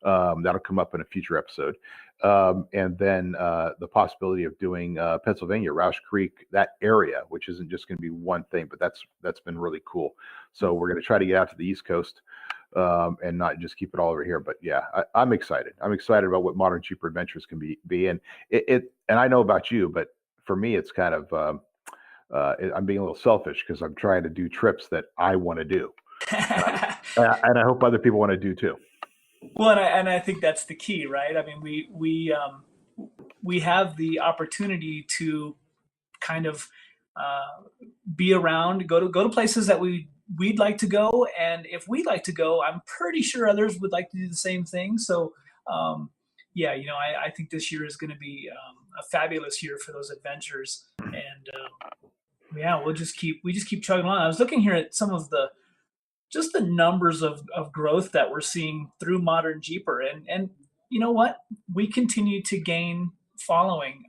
That'll come up in a future episode. And then the possibility of doing Pennsylvania, Roush Creek, that area, which isn't just going to be one thing, but that's been really cool. So we're going to try to get out to the East Coast and not just keep it all over here. But yeah, I'm excited. I'm excited about what Modern Jeeper Adventures can be. And and I know about you, but for me, it's kind of I'm being a little selfish because I'm trying to do trips that I want to do, and I hope other people want to do too. Well, and I think that's the key, right? I mean, we have the opportunity to kind of be around, go to places that we'd like to go, and if we'd like to go, I'm pretty sure others would like to do the same thing. So, yeah, I think this year is going to be a fabulous year for those adventures, and yeah, we just keep chugging along. I was looking here at some of the numbers of growth that we're seeing through Modern Jeeper, and you know what, we continue to gain following,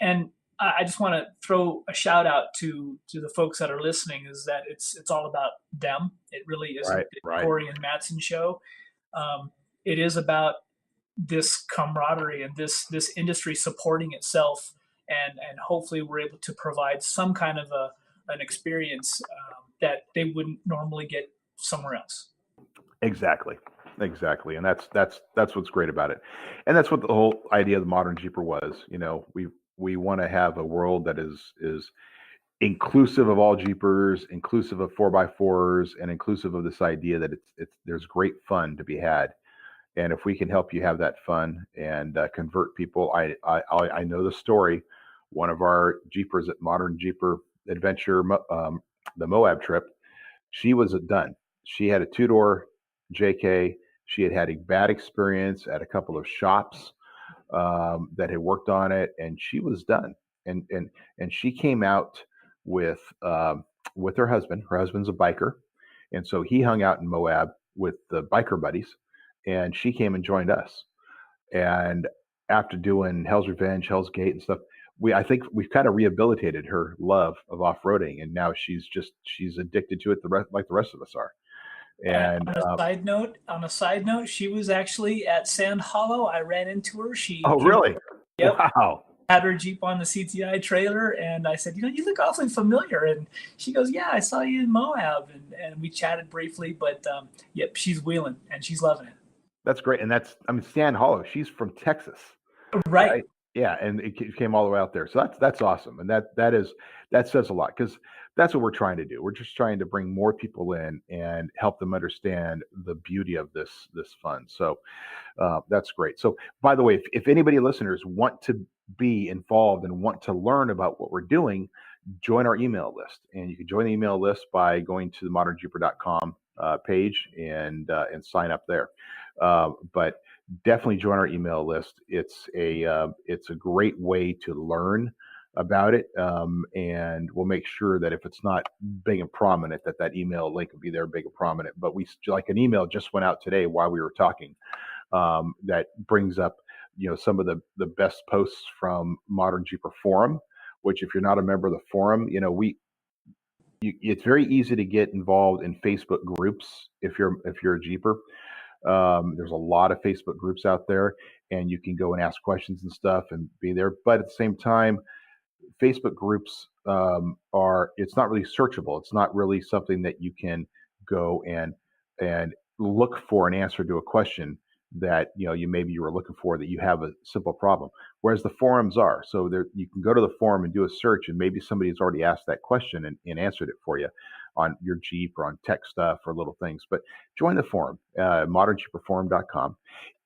and I just want to throw a shout out to the folks that are listening, is that it's all about them. It really isn't the Right. Corey and Matson show. It is about this camaraderie and this industry supporting itself, and hopefully we're able to provide some kind of an experience that they wouldn't normally get somewhere else. Exactly. And that's what's great about it. And that's what the whole idea of the Modern Jeeper was. We want to have a world that is inclusive of all Jeepers, inclusive of 4x4s, and inclusive of this idea that there's great fun to be had. And if we can help you have that fun and convert people, I know the story. One of our Jeepers at Modern Jeeper Adventure, the Moab trip, she was done. She had a 2-door JK. She had a bad experience at a couple of shops that had worked on it, and she was done. And she came out with her husband. Her husband's a biker, and so he hung out in Moab with the biker buddies, and she came and joined us. And after doing Hell's Revenge, Hell's Gate, and stuff, I think we've kind of rehabilitated her love of off-roading, and now she's addicted to it like the rest of us are. And on a side note, she was actually at Sand Hollow. I ran into her. Oh, really? Yep. Wow. Had her Jeep on the CTI trailer, and I said, you look awfully familiar. And she goes, yeah, I saw you in Moab, and we chatted briefly. But yep, she's wheeling and she's loving it. That's great. And Sand Hollow. She's from Texas, right? Yeah, and it came all the way out there. So that's awesome, and that says a lot, because that's what we're trying to do. We're just trying to bring more people in and help them understand the beauty of this fun. So that's great. So, by the way, if anybody listeners want to be involved and want to learn about what we're doing, join our email list. And you can join the email list by going to the ModernJeeper.com page and sign up there. But definitely join our email list. It's a great way to learn about it, and we'll make sure that if it's not big and prominent, that email link will be there big and prominent. But we, like, an email just went out today while we were talking, that brings up some of the best posts from ModernJeeper Forum, which, if you're not a member of the forum, it's very easy to get involved in Facebook groups if you're a Jeeper. There's a lot of Facebook groups out there, and you can go and ask questions and stuff and be there. But at the same time, Facebook groups it's not really searchable. It's not really something that you can go and look for an answer to a question that you were looking for, that you have a simple problem. Whereas the forums are, so there you can go to the forum and do a search, and maybe somebody has already asked that question and answered it for you on your Jeep or on tech stuff or little things. But join the forum, ModernJeeperForum.com,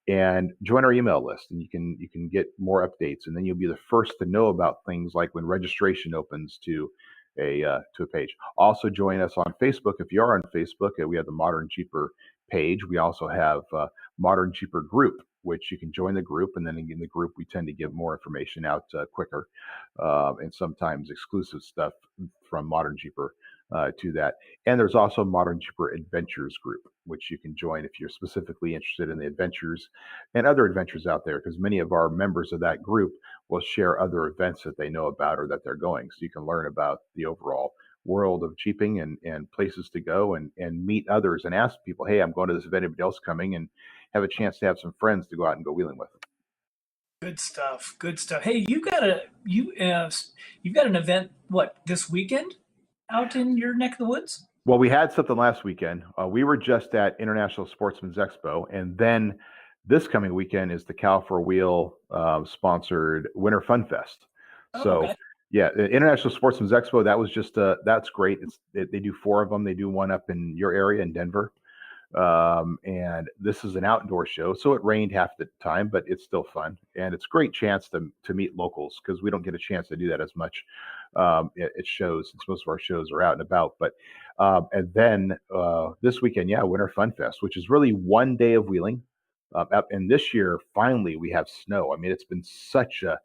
and join our email list, and you can get more updates, and then you'll be the first to know about things like when registration opens to a page. Also join us on Facebook. If you are on Facebook, we have the Modern Jeeper page. We also have Modern Jeeper group, which you can join the group, and then in the group we tend to give more information out quicker, and sometimes exclusive stuff from Modern Jeeper to that. And there's also Modern Jeeper Adventures group, which you can join if you're specifically interested in the adventures and other adventures out there, because many of our members of that group will share other events that they know about or that they're going. So you can learn about the overall world of Jeeping and places to go and meet others and ask people, hey, I'm going to this event, anybody else coming, and have a chance to have some friends to go out and go wheeling with. Good stuff. Good stuff. Hey, you've got an event, this weekend out in your neck of the woods? Well, we had something last weekend. We were just at International Sportsman's Expo, and then this coming weekend is the Cal for Wheel sponsored Winter Fun Fest. So, yeah, the International Sportsman's Expo, that was just that's great. They do 4 of them. They do one up in your area in Denver, and this is an outdoor show. So it rained half the time, but it's still fun, and it's a great chance to meet locals, because we don't get a chance to do that as much. It shows, since most of our shows are out and about. But and then this weekend, Winter Fun Fest, which is really one day of wheeling. And this year, finally, we have snow. I mean, it's been such a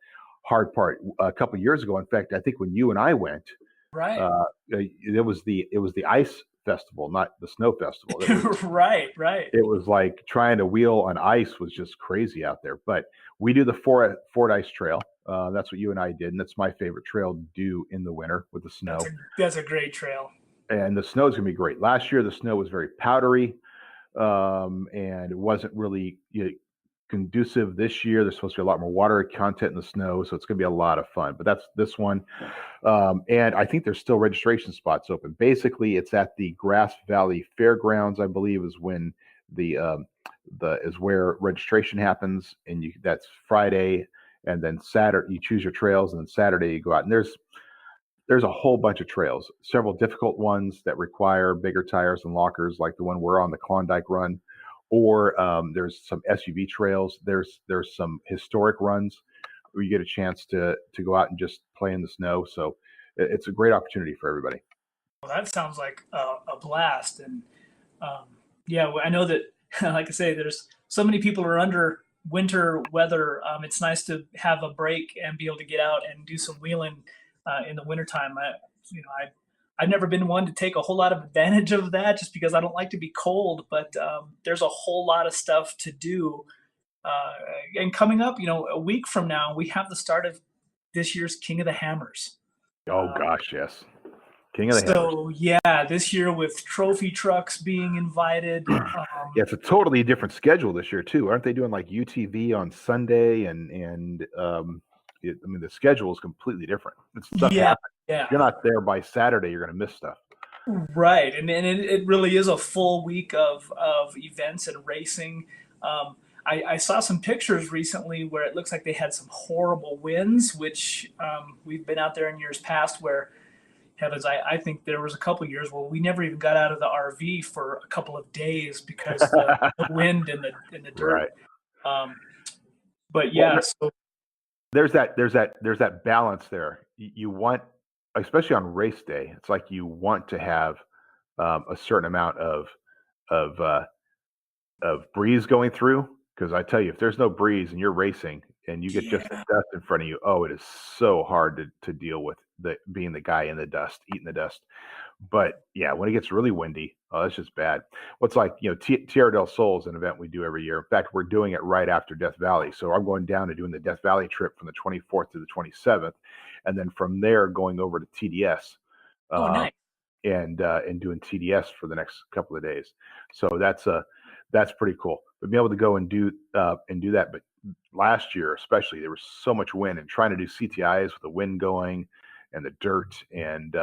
hard part. A couple of years ago, in fact, I think when you and I went, right, it was the ice festival, not the snow festival. Right. It was like trying to wheel on ice was just crazy out there. But we do the Ford Ice Trail. That's what you and I did, and that's my favorite trail to do in the winter with the snow. That's a great trail. And the snow is going to be great. Last year, the snow was very powdery, and it wasn't really conducive. This year, there's supposed to be a lot more water content in the snow, so it's going to be a lot of fun. But that's this one, and I think there's still registration spots open. Basically, it's at the Grass Valley Fairgrounds, I believe, is when is where registration happens, and that's Friday, and then Saturday you choose your trails, and then Saturday you go out, and there's a whole bunch of trails, several difficult ones that require bigger tires and lockers, like the one we're on, the Klondike Run. Or there's some SUV trails. There's some historic runs where you get a chance to go out and just play in the snow. So it's a great opportunity for everybody. Well, that sounds like a blast. And I know that, like I say, there's so many people are under winter weather. It's nice to have a break and be able to get out and do some wheeling in the wintertime. I've never been one to take a whole lot of advantage of that, just because I don't like to be cold, but there's a whole lot of stuff to do. And coming up, a week from now, we have the start of this year's King of the Hammers. Oh gosh, yes. King of the Hammers. So yeah, this year with trophy trucks being invited. It's a totally different schedule this year too. Aren't they doing like UTV on Sunday and the schedule is completely different. It's stuff happens. Yeah. If you're not there by Saturday, you're going to miss stuff. Right. And it really is a full week of events and racing. I saw some pictures recently where it looks like they had some horrible winds, which we've been out there in years past where, heavens, I think there was a couple of years where we never even got out of the RV for a couple of days because the wind and the dirt. Right. But yeah, well, there's that balance there. You want, especially on race day, it's like you want to have a certain amount of of breeze going through. Because I tell you, if there's no breeze and you're racing and you get just the Yeah. dust in front of you, oh, it is so hard to deal with being the guy in the dust, eating the dust. But yeah, when it gets really windy, oh, that's just bad. What's like, Tierra del Sol is an event we do every year. In fact, we're doing it right after Death Valley. So I'm going down and doing the Death Valley trip from the 24th to the 27th. And then from there, going over to TDS. Oh, nice. And doing TDS for the next couple of days. So that's pretty cool. But being able to go and do that. But last year, especially, there was so much wind, and trying to do CTIs with the wind going and the dirt, and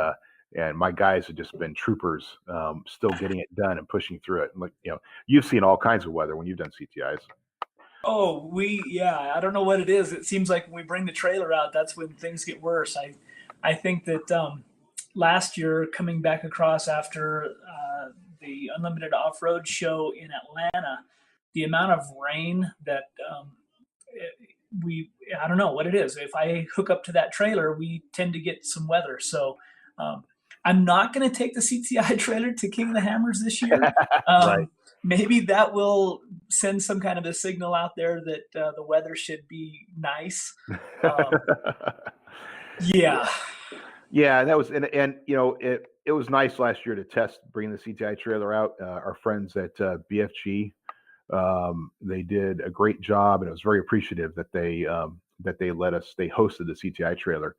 my guys have just been troopers, still getting it done and pushing through it. And like, you've seen all kinds of weather when you've done CTIs. Oh, I don't know what it is. It seems like when we bring the trailer out, that's when things get worse. I think that last year, coming back across after the Unlimited Off-Road show in Atlanta, the amount of rain that I don't know what it is. If I hook up to that trailer, we tend to get some weather. So I'm not going to take the CTI trailer to King of the Hammers this year. Right. Maybe that will send some kind of a signal out there that the weather should be nice. Yeah. Yeah, that was, and it was nice last year to test bringing the CTI trailer out. Our friends at BFG, they did a great job, and I was very appreciative that they hosted the CTI trailer.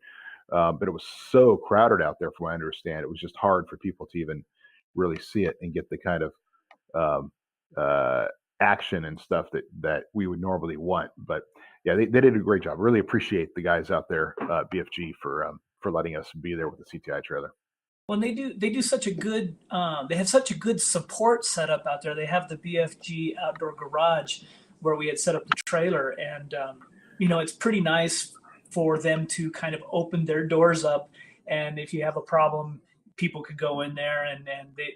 But it was so crowded out there, from what I understand. It was just hard for people to even really see it and get the kind of action and stuff that we would normally want. But yeah, they did a great job. Really appreciate the guys out there, BFG, for letting us be there with the CTI trailer. Well, they do such a good. They have such a good support setup out there. They have the BFG outdoor garage where we had set up the trailer, and it's pretty nice for them to kind of open their doors up, and if you have a problem, people could go in there, and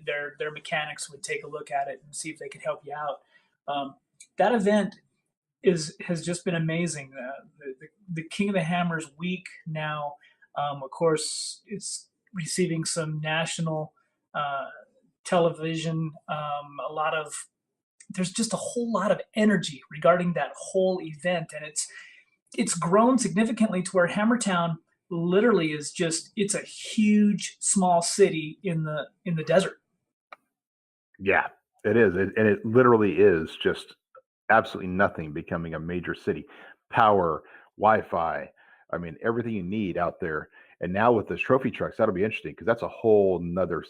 their mechanics would take a look at it and see if they could help you out. That event has just been amazing. The King of the Hammers week now, of course, it's receiving some national television. There's just a whole lot of energy regarding that whole event, and it's grown significantly to where Hammertown literally is it's a huge small city in the desert. Yeah, it is. And it literally is just absolutely nothing becoming a major city. Power, Wi-Fi, I mean, everything you need out there. And now with the trophy trucks, that'll be interesting, because that's a whole nother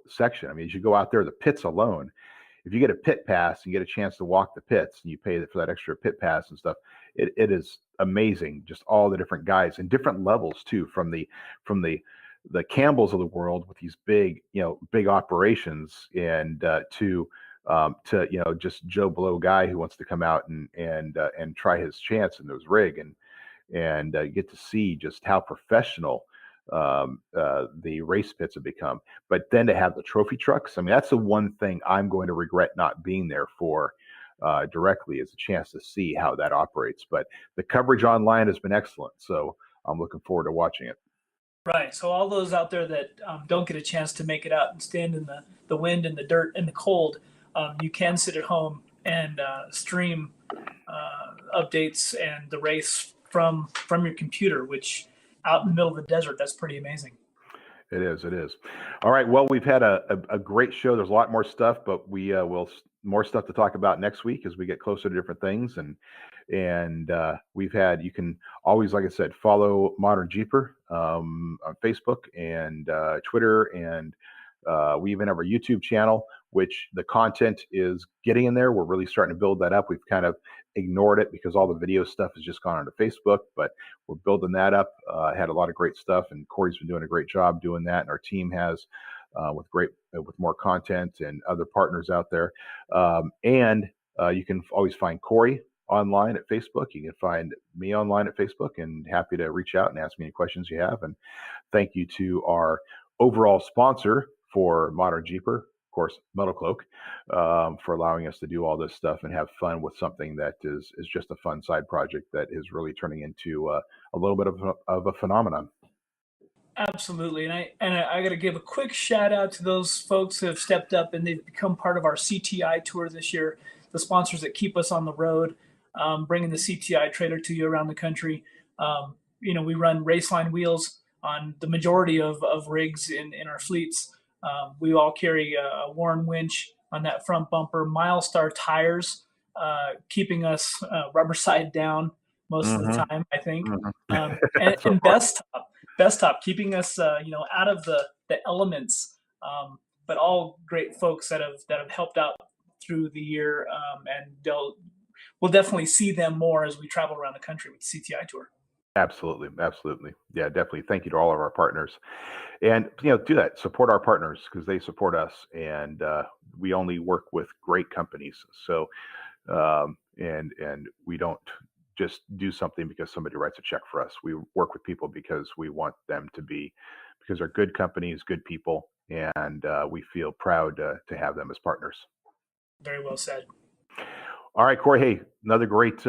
section. I mean, as you go out there, the pits alone, if you get a pit pass and get a chance to walk the pits and you pay for that extra pit pass and stuff, it is amazing. Just all the different guys and different levels too, from the Campbells of the world with these big operations, and to just Joe Blow guy who wants to come out and try his chance in those rig, and get to see just how professional the race pits have become. But then to have the trophy trucks, I mean, that's the one thing I'm going to regret not being there for directly, is a chance to see how that operates. But the coverage online has been excellent, so I'm looking forward to watching it. Right. So all those out there that don't get a chance to make it out and stand in the wind and the dirt and the cold, you can sit at home and stream updates and the race from your computer, which out in the middle of the desert, that's pretty amazing. It is. All right. Well, we've had a great show. There's a lot more stuff, but we will more stuff to talk about next week as we get closer to different things. And you can always, like I said, follow Modern Jeeper on Facebook and Twitter, and we even have our YouTube channel, which the content is getting in there. We're really starting to build that up. We've kind of ignored it because all the video stuff has just gone onto Facebook, but we're building that up. Had a lot of great stuff, and Corey's been doing a great job doing that, and our team has with more content and other partners out there. And you can always find Corey online at Facebook. You can find me online at Facebook, and happy to reach out and ask me any questions you have. And thank you to our overall sponsor for Modern Jeeper, of course, Metal Cloak, for allowing us to do all this stuff and have fun with something that is just a fun side project that is really turning into a little bit of a phenomenon. Absolutely. And I got to give a quick shout out to those folks who have stepped up and they've become part of our CTI tour this year, the sponsors that keep us on the road, bringing the CTI trailer to you around the country. We run Raceline wheels on the majority of rigs in our fleets. We all carry a Warren winch on that front bumper, Milestar tires, keeping us rubber side down most of the time, I think. And Best Top, keeping us, out of the elements, but all great folks that have helped out through the year, and we'll definitely see them more as we travel around the country with the CTI tour. Absolutely. Yeah, definitely. Thank you to all of our partners, and do that. Support our partners because they support us, and we only work with great companies. So, and we don't just do something because somebody writes a check for us. We work with people because we want them to be, because they're good companies, good people, and we feel proud to have them as partners. Very well said. All right, Corey. Hey, another great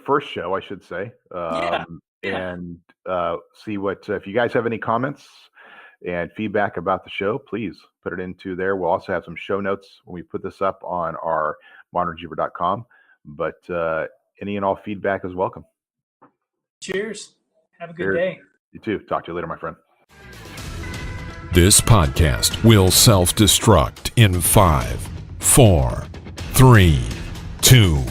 first show, I should say. And see what, if you guys have any comments and feedback about the show, please put it into there. We'll also have some show notes when we put this up on our ModernJeeper.com. But any and all feedback is welcome. Cheers. Have a good day. You too. Talk to you later, my friend. This podcast will self-destruct in 5, 4, 3, 2,